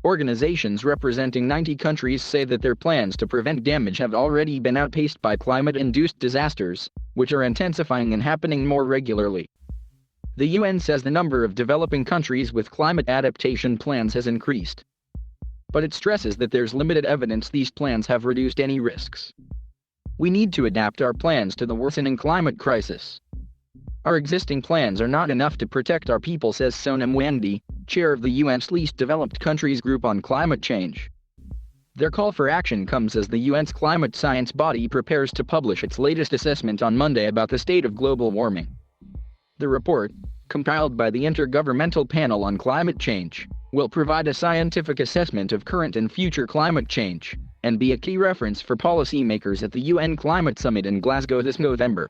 Organizations representing 90 countries say that their plans to prevent damage have already been outpaced by climate-induced disasters, which are intensifying and happening more regularly. The UN says the number of developing countries with climate adaptation plans has increased. But it stresses that there's limited evidence these plans have reduced any risks. We need to adapt our plans to the worsening climate crisis. Our existing plans are not enough to protect our people, says Sonam Wangdi, chair of the UN's least developed countries group on climate change. Their call for action comes as the UN's climate science body prepares to publish its latest assessment on Monday about the state of global warming. The report, compiled by the Intergovernmental Panel on Climate Change, will provide a scientific assessment of current and future climate change, and be a key reference for policymakers at the UN Climate Summit in Glasgow this November.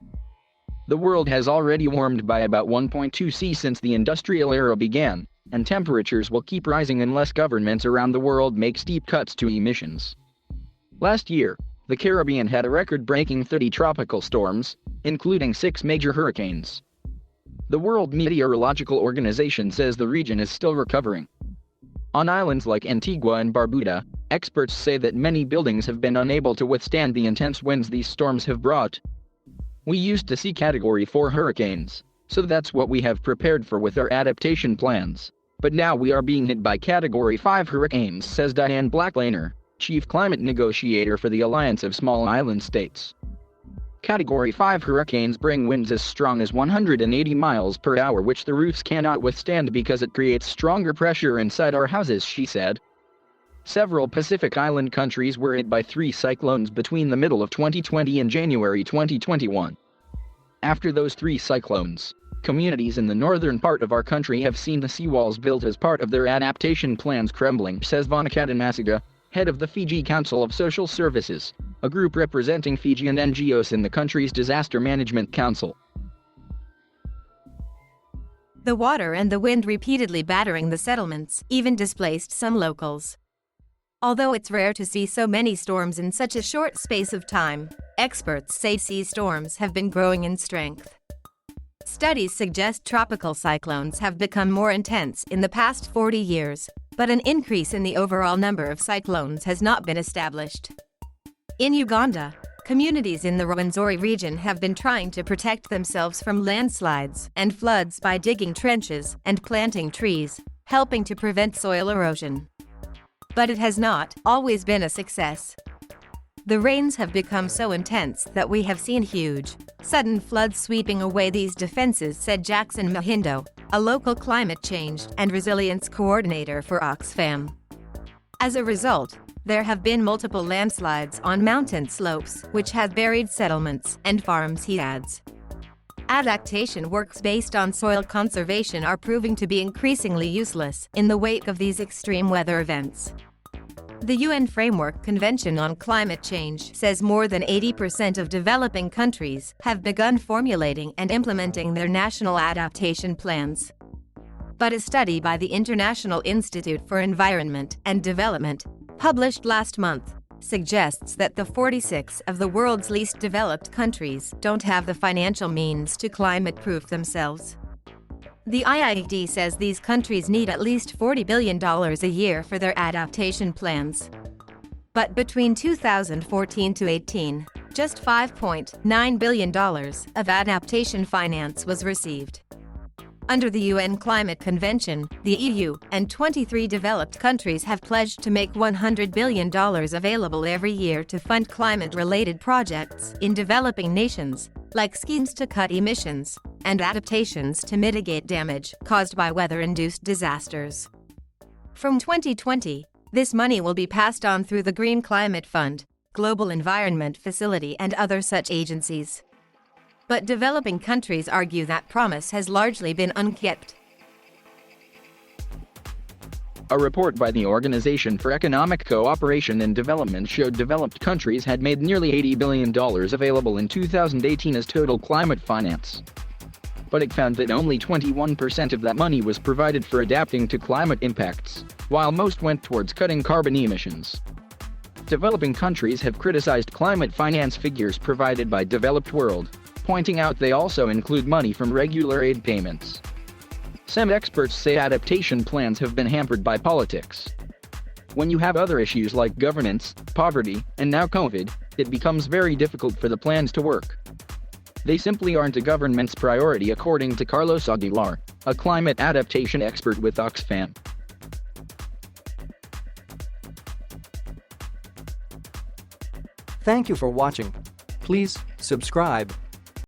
The world has already warmed by about 1.2 C since the industrial era began, and temperatures will keep rising unless governments around the world make steep cuts to emissions. Last year, the Caribbean had a record-breaking 30 tropical storms, including 6 major hurricanes. The World Meteorological Organization says the region is still recovering. On islands like Antigua and Barbuda, experts say that many buildings have been unable to withstand the intense winds these storms have brought. We used to see Category 4 hurricanes, so that's what we have prepared for with our adaptation plans. But now we are being hit by Category 5 hurricanes, says Diane Blacklaner, chief climate negotiator for the Alliance of Small Island States. Category 5 hurricanes bring winds as strong as 180 miles per hour, which the roofs cannot withstand because it creates stronger pressure inside our houses, she said. Several Pacific Island countries were hit by 3 cyclones between the middle of 2020 and January 2021. After those 3 cyclones, communities in the northern part of our country have seen the seawalls built as part of their adaptation plans crumbling, says Vonakatan Masiga, head of the Fiji Council of Social Services, a group representing Fijian NGOs in the country's Disaster Management Council. The water and the wind repeatedly battering the settlements even displaced some locals. Although it's rare to see so many storms in such a short space of time, experts say sea storms have been growing in strength. Studies suggest tropical cyclones have become more intense in the past 40 years, but an increase in the overall number of cyclones has not been established. In Uganda, communities in the Rwenzori region have been trying to protect themselves from landslides and floods by digging trenches and planting trees, helping to prevent soil erosion. But it has not always been a success. The rains have become so intense that we have seen huge, sudden floods sweeping away these defenses, said Jackson Mahindo, a local climate change and resilience coordinator for Oxfam. As a result, there have been multiple landslides on mountain slopes, which have buried settlements and farms, he adds. Adaptation works based on soil conservation are proving to be increasingly useless in the wake of these extreme weather events. The UN Framework Convention on Climate Change says more than 80% of developing countries have begun formulating and implementing their national adaptation plans. But a study by the International Institute for Environment and Development, published last month, suggests that the 46 of the world's least developed countries don't have the financial means to climate-proof themselves. The IIED says these countries need at least $40 billion a year for their adaptation plans. But between 2014 to 18, just $5.9 billion of adaptation finance was received. Under the UN Climate Convention, the EU and 23 developed countries have pledged to make $100 billion available every year to fund climate-related projects in developing nations, like schemes to cut emissions and adaptations to mitigate damage caused by weather-induced disasters. From 2020, this money will be passed on through the Green Climate Fund, Global Environment Facility, and other such agencies. But developing countries argue that promise has largely been unkept. A report by the Organization for Economic Cooperation and Development showed developed countries had made nearly $80 billion available in 2018 as total climate finance. But it found that only 21% of that money was provided for adapting to climate impacts, while most went towards cutting carbon emissions. Developing countries have criticized climate finance figures provided by developed world, pointing out they also include money from regular aid payments. Some experts say adaptation plans have been hampered by politics. When you have other issues like governance, poverty, and now COVID, it becomes very difficult for the plans to work. They simply aren't a government's priority, according to Carlos Aguilar, a climate adaptation expert with Oxfam. Thank you for watching. Please subscribe